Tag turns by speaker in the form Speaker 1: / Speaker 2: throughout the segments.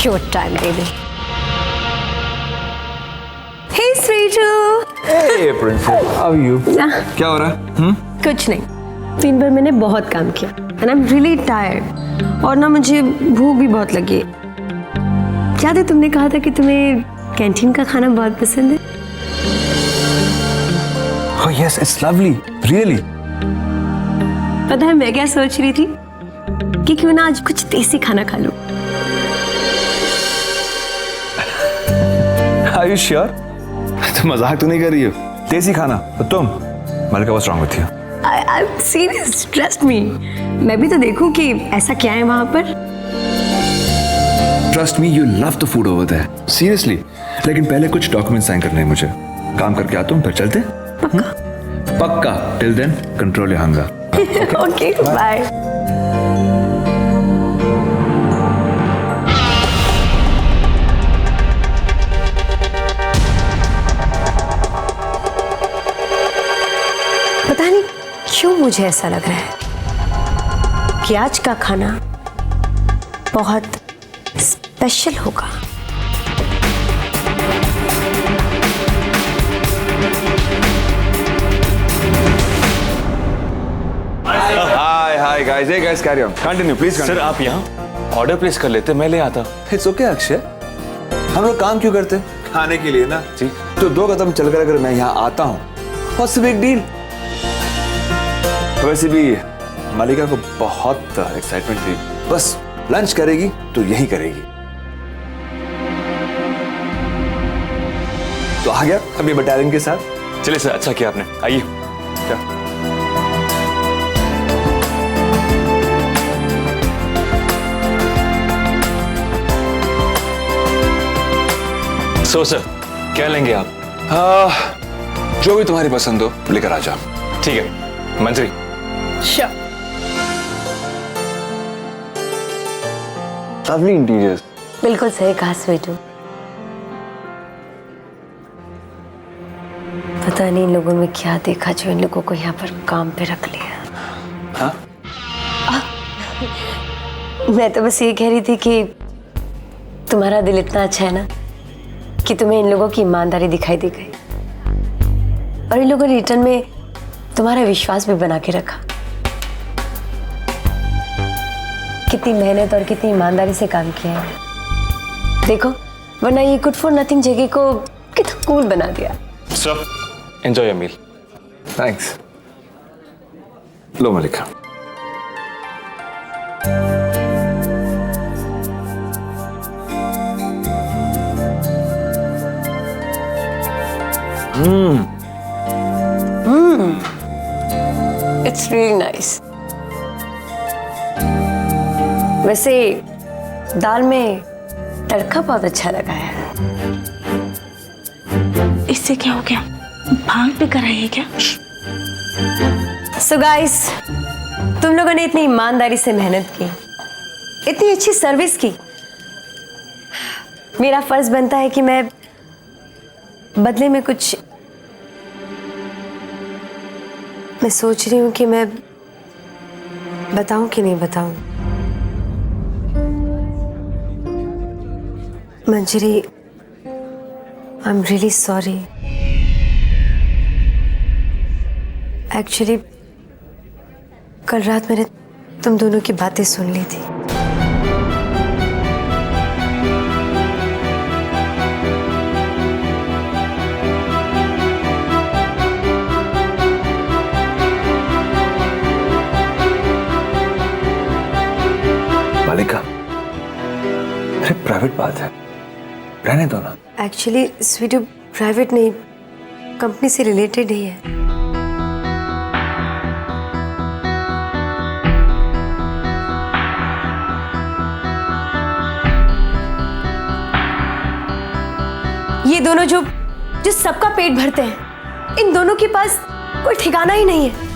Speaker 1: Show time baby. Hey स्वीटू।
Speaker 2: Hey princess, how are you? क्या हो रहा है?
Speaker 1: कुछ नहीं, दिन भर मैंने बहुत काम किया and I am really tired और ना मुझे भूख भी बहुत लगी। याद है तुमने कहा था कि तुम्हें कैंटीन का खाना बहुत पसंद है?
Speaker 2: Oh yes, it's lovely, really.
Speaker 1: पता है मैं क्या सोच रही थी कि क्यों ना आज कुछ देसी खाना खा लूं।
Speaker 2: Are you sure? तुम मजाक तो नहीं कर रही हो? देसी खाना? तो तुम? मलिका, what's wrong with you?
Speaker 1: I'm serious, trust me. मैं भी तो देखूं कि ऐसा क्या है वहां पर।
Speaker 2: Trust me, you love the food over there. Seriously. लेकिन पहले कुछ डॉक्यूमेंट साइन करने हैं मुझे। काम करके आता हूँ, फिर चलते?
Speaker 1: पक्का?
Speaker 2: पक्का। Till then, control your hunger.
Speaker 1: Okay, bye. पता नहीं क्यों मुझे ऐसा लग रहा है कि आज का खाना बहुत स्पेशल होगा।
Speaker 2: Hi guys, hey guys, carry on. Continue, please continue.
Speaker 3: Sir आप यहाँ ऑर्डर प्लेस कर लेते, मैं ले आता।
Speaker 2: It's okay Akshay. हम लोग काम क्यों करते? खाने के लिए ना।
Speaker 3: जी।
Speaker 2: तो 2 कदम चलकर अगर मैं यहाँ आता हूँ, what's the big deal? वैसे भी मालिका को बहुत एक्साइटमेंट थी, बस लंच करेगी तो यही करेगी। तो आ गया अभी बटालियन के साथ।
Speaker 3: चलिए सर, अच्छा किया आपने, आइए।
Speaker 2: क्या?
Speaker 3: सो सर, क्या लेंगे आप?
Speaker 2: जो भी तुम्हारी पसंद हो लेकर आ जाओ।
Speaker 3: ठीक है मंत्री।
Speaker 1: Sure.
Speaker 2: Lovely interiors.
Speaker 1: बिल्कुल सही कहा स्वीटू। पता नहीं इन लोगों में क्या देखा जो इन लोगों को यहाँ पर काम पे रख लिया।
Speaker 2: हाँ?
Speaker 1: मैं तो बस ये कह रही थी कि तुम्हारा दिल इतना अच्छा है ना कि तुम्हें इन लोगों की ईमानदारी दिखाई दी गई और इन लोगों ने रिटर्न में तुम्हारा विश्वास भी बना के रखा। कितनी मेहनत और कितनी ईमानदारी से काम किया है देखो, वरना ये गुड फॉर नथिंग जगह को कितना कूल बना दिया।
Speaker 3: Sir enjoy your meal.
Speaker 2: Thanks. लो मलिका।
Speaker 1: It's really nice. वैसे दाल में तड़का बहुत अच्छा लगा है।
Speaker 4: इससे क्या हो गया? भांग पे कराई है क्या?
Speaker 1: सो गाइस, तुम लोगों ने इतनी ईमानदारी से मेहनत की, इतनी अच्छी सर्विस की, मेरा फर्ज बनता है कि मैं बदले में कुछ। मैं सोच रही हूँ कि मैं बताऊं कि नहीं बताऊं। Manjari, I am really sorry. Actually कल रात मैंने तुम दोनों की बातें सुन ली थी।
Speaker 2: मालिका, अरे प्राइवेट बात है, रहने दो ना।
Speaker 1: एक्चुअली स्वीटू प्राइवेट नहीं, कंपनी से रिलेटेड ही है। ये दोनों जो सबका पेट भरते हैं, इन दोनों के पास कोई ठिकाना ही नहीं है।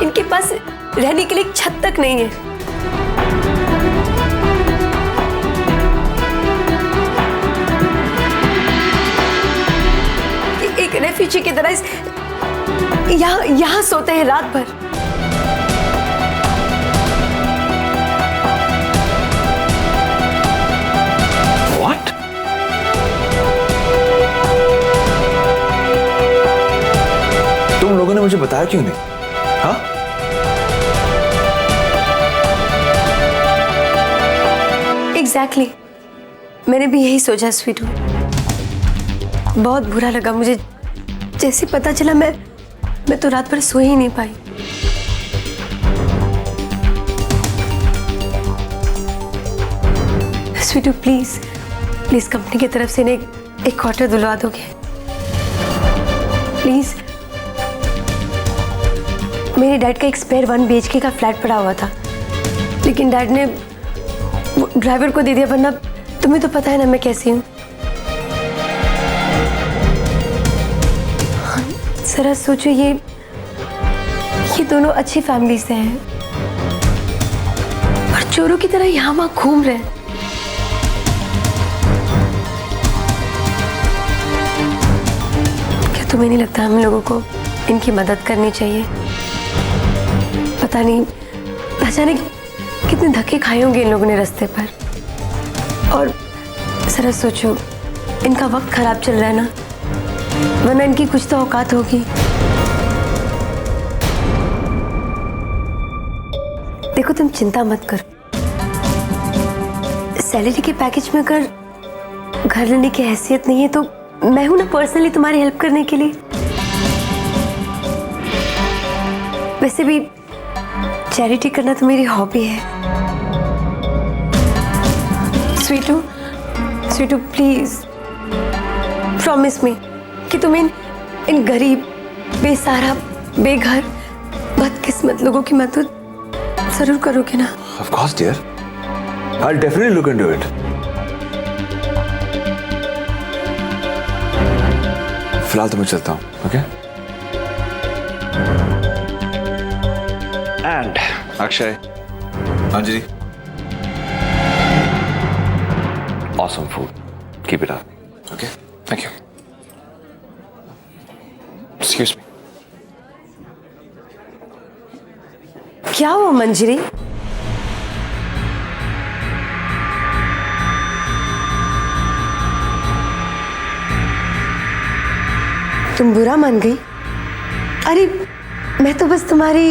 Speaker 1: इनके पास रहने के लिए एक छत तक नहीं है। की तरह इस यहाँ सोते हैं रात भर।
Speaker 2: What? तुम लोगों ने मुझे बताया क्यों नहीं? हाँ?
Speaker 1: एग्जैक्टली मैंने भी यही सोचा स्वीटू। बहुत बुरा लगा मुझे जैसे पता चला। मैं तो रात भर सो ही नहीं पाई। स्वीटू प्लीज प्लीज कंपनी की तरफ से एक क्वार्टर दिलवा दोगे प्लीज। मेरे डैड का एक स्पेयर 1 BHK का फ्लैट पड़ा हुआ था, लेकिन डैड ने ड्राइवर को दे दिया, वरना तुम्हें तो पता है ना मैं कैसी हूँ। जरा सोचो, ये दोनों अच्छी फैमिली से हैं और चोरों की तरह यहाँ वहाँ घूम रहे हैं। क्या तुम्हें नहीं लगता हम लोगों को इनकी मदद करनी चाहिए? पता नहीं अचानक कितने धक्के खाए होंगे इन लोगों ने रास्ते पर। और जरा सोचो, इनका वक्त खराब चल रहा है ना, वरना इनकी कुछ तो औकात होगी। देखो तुम चिंता मत करो, सैलरी के पैकेज में अगर घर लेने की हैसियत नहीं है तो मैं हूं ना पर्सनली तुम्हारी हेल्प करने के लिए। वैसे भी चैरिटी करना तो मेरी हॉबी है। Sweetu Sweetu please promise me कि तुम इन गरीब, बेसहारा, बेघर, बदकिस्मत लोगों की मदद जरूर करोगे ना?
Speaker 2: Of course, dear. I'll definitely look into it. फिलहाल तो मैं चलता हूँ, okay? And Akshay, Anjali. Awesome food. Keep it up. Okay? Thank you. Excuse me.
Speaker 1: क्या हुआ मंजरी? तुम बुरा मान गई? अरे मैं तो बस तुम्हारी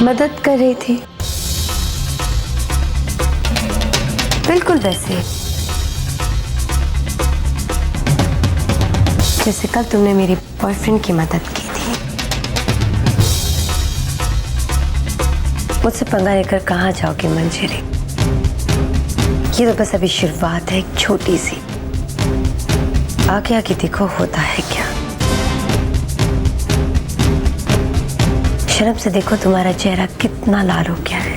Speaker 1: मदद कर रही थी, बिल्कुल वैसे जैसे कल तुमने मेरी बॉयफ्रेंड की मदद की थी। मुझसे पंगा लेकर कहाँ जाओगे मंजरी? ये तो बस अभी शुरुआत है, एक छोटी सी। आगे आगे देखो होता है क्या। शर्म से देखो तुम्हारा चेहरा कितना लाल हो गया है।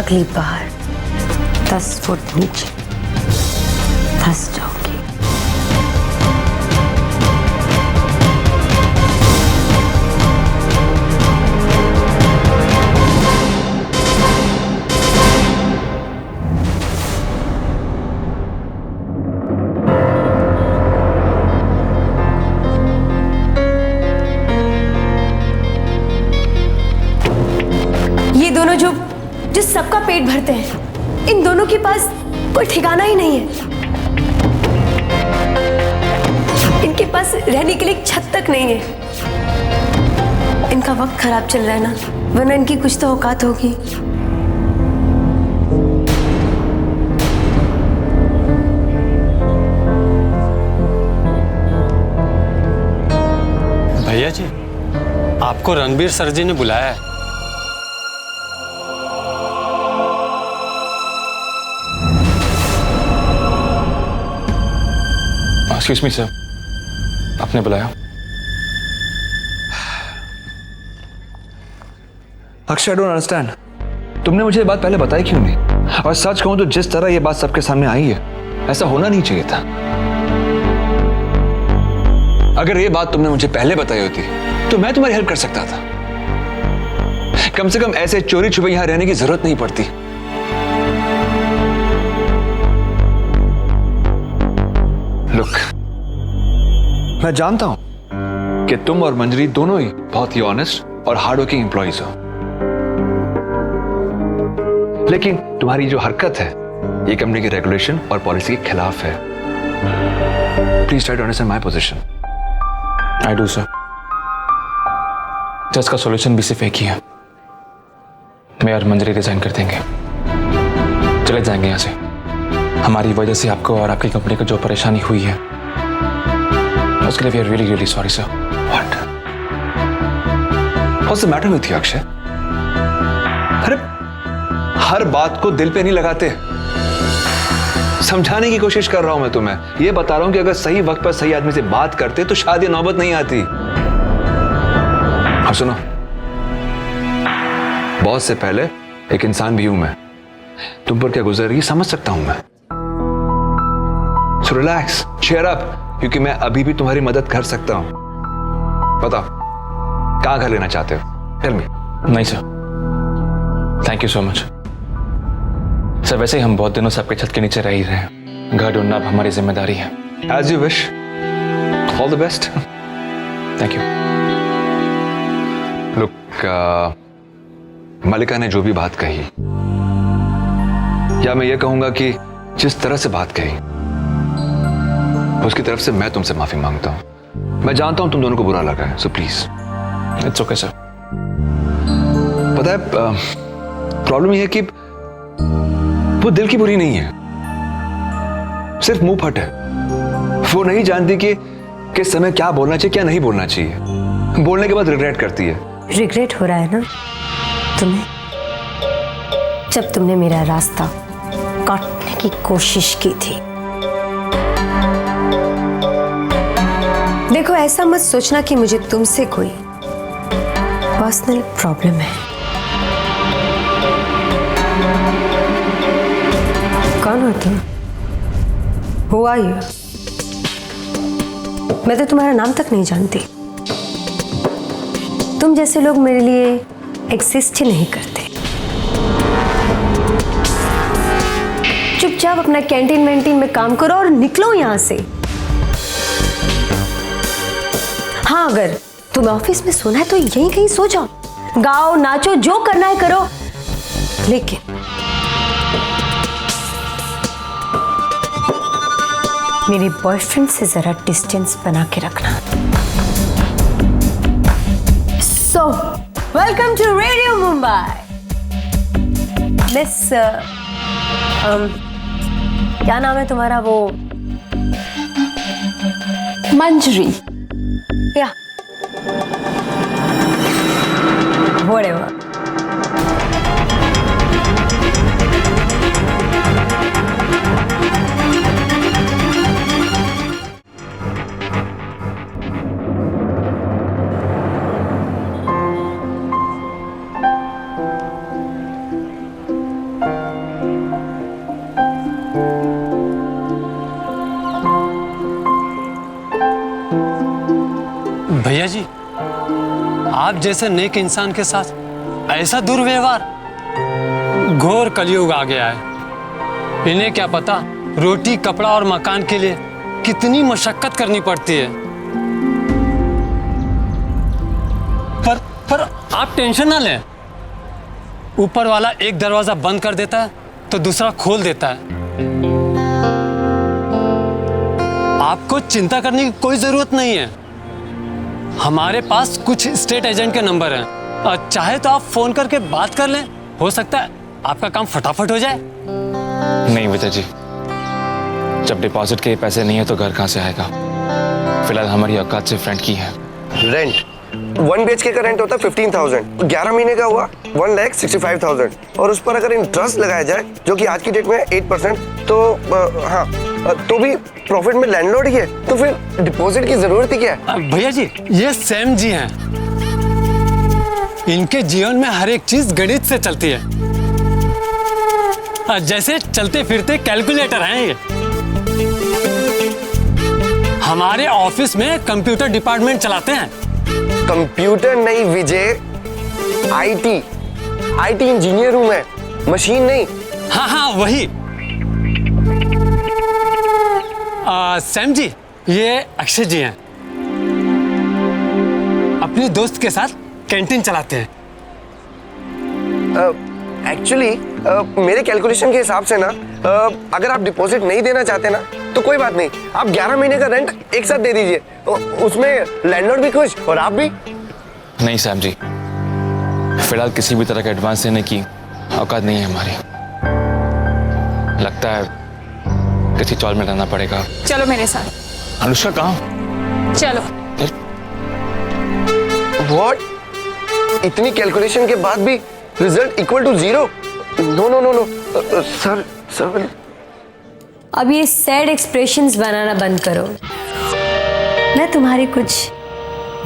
Speaker 1: अगली बार 10 फुट नीचे धंस जाओगी। ये दोनों जो सबका पेट भरते हैं, इन दोनों के पास कोई ठिकाना ही नहीं है। इनके पास रहने के लिए एक छत तक नहीं है। इनका वक्त खराब चल रहा है ना, वरना इनकी कुछ तो औकात होगी।
Speaker 3: भैया जी, आपको रणबीर सर जी ने बुलाया है। एक्सक्यूज मी सर, आपने बुलाया?
Speaker 2: Akshay, I don't understand. तुमने मुझे ये बात पहले बताई क्यों नहीं? और सच कहूं तो जिस तरह ये बात सबके सामने आई है, ऐसा होना नहीं चाहिए था। अगर ये बात तुमने मुझे पहले बताई होती तो मैं तुम्हारी हेल्प कर सकता था। कम से कम ऐसे चोरी छुपे यहां रहने की जरूरत नहीं पड़ती। लुक, मैं जानता हूं कि तुम और मंजरी दोनों ही बहुत ही ऑनेस्ट और हार्ड वर्किंग एम्प्लॉइज हो, लेकिन तुम्हारी जो हरकत है ये कंपनी की रेगुलेशन और पॉलिसी के खिलाफ है। Please try to understand my position.
Speaker 3: I do sir. जज का सॉल्यूशन भी सिर्फ एक ही है, मैं और मंजरी रिजाइन कर देंगे, चले जाएंगे यहाँ से। हमारी वजह से आपको और आपकी कंपनी को जो परेशानी हुई है उसके लिए we are really really sorry sir.
Speaker 2: What? What's the matter with you Akshay? अरे हर बात को दिल पे नहीं लगाते। समझाने की कोशिश कर रहा हूं मैं तुम्हें, ये बता रहा हूं कि अगर सही वक्त पर सही आदमी से बात करते तो शायद ये नौबत नहीं आती। अब सुनो, बॉस से पहले एक इंसान भी हूं मैं, तुम पर क्या गुजर रही समझ सकता हूं मैं। सो रिलैक्स, चीयर अप, क्योंकि मैं अभी भी तुम्हारी मदद कर सकता हूं। बताओ कहां घर लेना चाहते हो? Tell me.
Speaker 3: नहीं sir, thank you so much sir. वैसे ही हम बहुत दिनों से आपके छत के नीचे रह ही रहे हैं, घर ढूंढना अब हमारी जिम्मेदारी है।
Speaker 2: As you wish, all the best.
Speaker 3: Thank you.
Speaker 2: Look, Malika ने जो भी बात कही, या मैं ये कहूंगा कि जिस तरह से बात कही, उसकी तरफ से मैं तुमसे माफी मांगता हूं। मैं जानता हूं तुम दोनों को बुरा लगा है, so please.
Speaker 3: It's okay sir.
Speaker 2: पता है प्रॉब्लम यह है कि वो दिल की बुरी नहीं है, सिर्फ मुंह फट है। वो नहीं जानती कि किस समय क्या बोलना चाहिए क्या नहीं बोलना चाहिए। बोलने के बाद रिग्रेट करती है।
Speaker 1: रिग्रेट हो रहा है ना तुम्हें, जब तुमने मेरा रास्ता काटने की कोशिश की थी। देखो, ऐसा मत सोचना कि मुझे तुमसे कोई पर्सनल प्रॉब्लम है। कौन हो तुम? Who are you? मैं तो तुम्हारा नाम तक नहीं जानती। तुम जैसे लोग मेरे लिए एग्जिस्ट ही नहीं करते। चुपचाप अपना कैंटीन वैंटीन में काम करो और निकलो यहां से। हाँ, अगर तुम्हें ऑफिस में सोना है तो यहीं कहीं सो जाओ, गाओ, नाचो, जो करना है करो, लेकिन मेरे बॉयफ्रेंड से जरा डिस्टेंस बना के रखना। So welcome to radio Mumbai. Miss क्या नाम है तुम्हारा? वो
Speaker 4: मंजरी।
Speaker 1: या whatever।
Speaker 5: भैया जी, आप जैसे नेक इंसान के साथ ऐसा दुर्व्यवहार, घोर कलयुग आ गया है। इन्हें क्या पता रोटी, कपड़ा और मकान के लिए कितनी मशक्कत करनी पड़ती है। पर आप टेंशन ना लें, ऊपर वाला एक दरवाजा बंद कर देता है तो दूसरा खोल देता है। आपको चिंता करने की कोई जरूरत नहीं है। हमारे पास कुछ स्टेट एजेंट के नंबर हैं, और चाहे तो आप फोन करके बात कर लें, हो सकता है आपका काम फटाफट हो जाए।
Speaker 3: नहीं विजय जी, जब डिपॉजिट के पैसे नहीं है तो घर कहाँ से आएगा। फिलहाल हमारी औकात से फ्रेंड की है।
Speaker 6: रेंट 1 BHK का रेंट होता है 15,000, 11 महीने का हुआ 1,65,000, और उस पर अगर इंटरेस्ट लगाया जाए जो कि आज की डेट में 8%, तो हाँ, तो भी प्रॉफिट में लैंडलॉर्ड ही है। तो फिर डिपॉजिट की जरूरत ही क्या है?
Speaker 5: भैया जी, ये सैम जी हैं, इनके जीवन में हर एक चीज गणित से चलती है, जैसे चलते फिरते कैलकुलेटर हैं ये। हमारे ऑफिस में कंप्यूटर डिपार्टमेंट चलाते हैं।
Speaker 6: कंप्यूटर नहीं विजय, आईटी इंजीनियर हूं मैं, मशीन नहीं।
Speaker 5: हाँ वही। सैम जी, ये अक्षय जी हैं, अपने दोस्त के साथ कैंटीन चलाते हैं।
Speaker 6: एक्चुअली मेरे कैलकुलेशन के हिसाब से ना अगर आप डिपॉजिट नहीं देना चाहते ना तो कोई बात नहीं, आप 11 महीने का रेंट एक साथ दे दीजिए, उसमें लैंडलॉर्ड भी खुश और आप भी।
Speaker 3: नहीं सैम जी, फिलहाल किसी भी तरह का एडवांस देने की औकात नहीं है हमारी। लगता है किसी चौल में रहना पड़ेगा।
Speaker 4: चलो मेरे साथ।
Speaker 3: अनुष्का कहाँ?
Speaker 4: चलो।
Speaker 6: व्हाट? इतनी कैलकुलेशन के बाद भी result equal to 0? No no no no sir sir.
Speaker 1: अब ये सैड एक्सप्रेशंस बनाना बंद करो। मैं तुम्हारी कुछ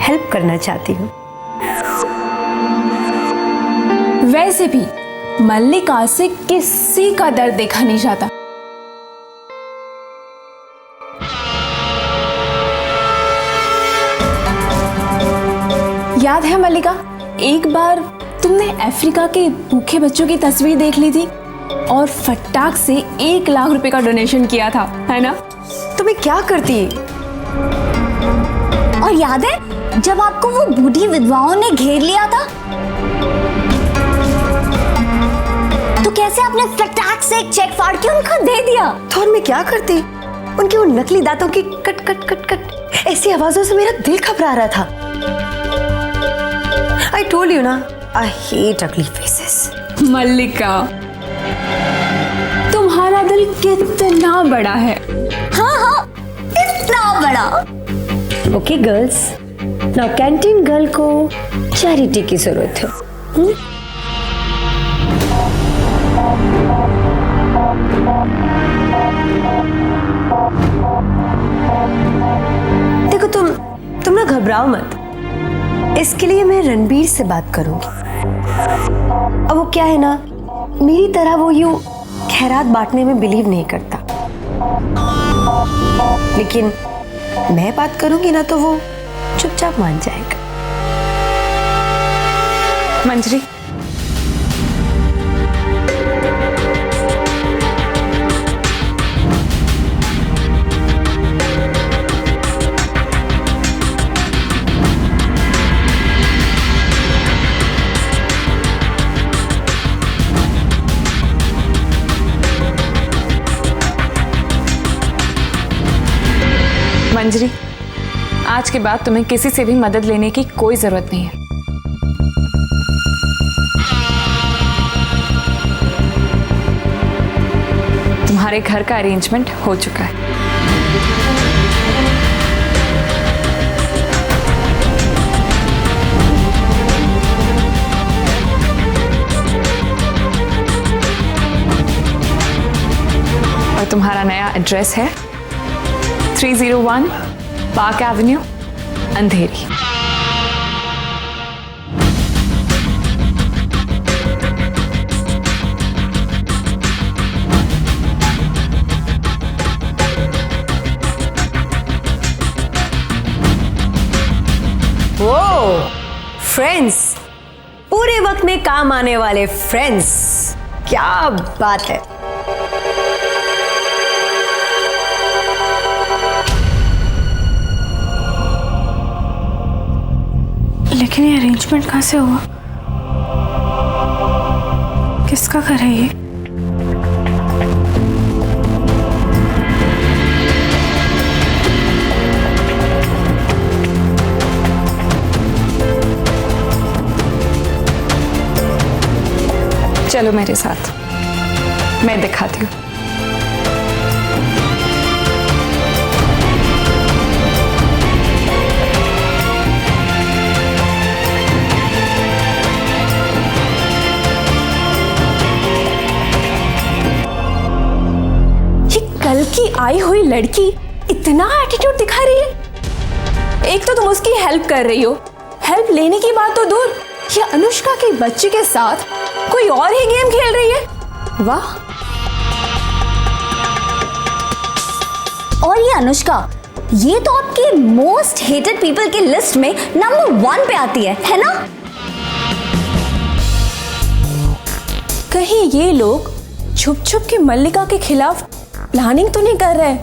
Speaker 1: हेल्प करना चाहती हूँ।
Speaker 7: वैसे भी मल्लिका से किसी का दर्द देखा नहीं जाता। याद है मल्लिका, एक बार तुमने अफ्रीका के भूखे बच्चों की तस्वीर देख ली थी और फटाक से 1 लाख रुपए का डोनेशन किया था, है ना?
Speaker 1: तुम्हें क्या करती?
Speaker 8: और याद है जब आपको वो बूढ़ी विधवाओं ने घेर लिया था तो कैसे आपने फटाक से एक चेक फाड़ के उनको दे दिया?
Speaker 1: तो और मैं क्या करती? उनके वो नकली दांतों की कट कट कट कट ऐसी आवाजों से मेरा दिल घबरा रहा था। I told you ना, I hate ugly faces.
Speaker 7: मल्लिका, तुम्हारा दिल कितना बड़ा है।
Speaker 8: हाँ हाँ, इतना बड़ा।
Speaker 1: Okay girls, now canteen girl को चैरिटी की जरूरत है। देखो तुम ना घबराओ मत। इसके लिए मैं रणबीर से बात करूंगी। अब वो क्या है ना, मेरी तरह वो यूं खैरात बांटने में बिलीव नहीं करता, लेकिन मैं बात करूंगी ना तो वो चुपचाप मान जाएगा।
Speaker 7: मंजरी, मंजरी, आज के बाद तुम्हें किसी से भी मदद लेने की कोई जरूरत नहीं है। तुम्हारे घर का अरेंजमेंट हो चुका है। और तुम्हारा नया एड्रेस है 301 पार्क एवेन्यू, अंधेरी।
Speaker 1: वो फ्रेंड्स, पूरे वक्त में काम आने वाले फ्रेंड्स, क्या बात है।
Speaker 4: लेकिन ये अरेंजमेंट कहाँ से हुआ? किसका घर है ये?
Speaker 7: चलो मेरे साथ, मैं दिखाती हूँ। कल की आई हुई लड़की इतना एटीट्यूड दिखा रही है। एक तो तुम उसकी हेल्प कर रही हो, हेल्प लेने की बात तो दूर, ये अनुष्का के बच्चे के साथ कोई और ही गेम खेल रही है। वाह।
Speaker 8: और ये अनुष्का, ये तो आपके मोस्ट हेटेड पीपल की लिस्ट में नंबर 1 पे आती है ना?
Speaker 7: कहीं ये लोग छुप छुप के मल्लिका के खिलाफ प्लानिंग तो नहीं कर रहे?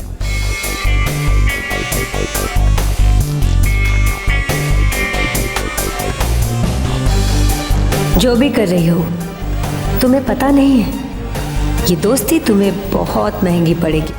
Speaker 1: जो भी कर रही हो, तुम्हें पता नहीं है ये दोस्ती तुम्हें बहुत महंगी पड़ेगी।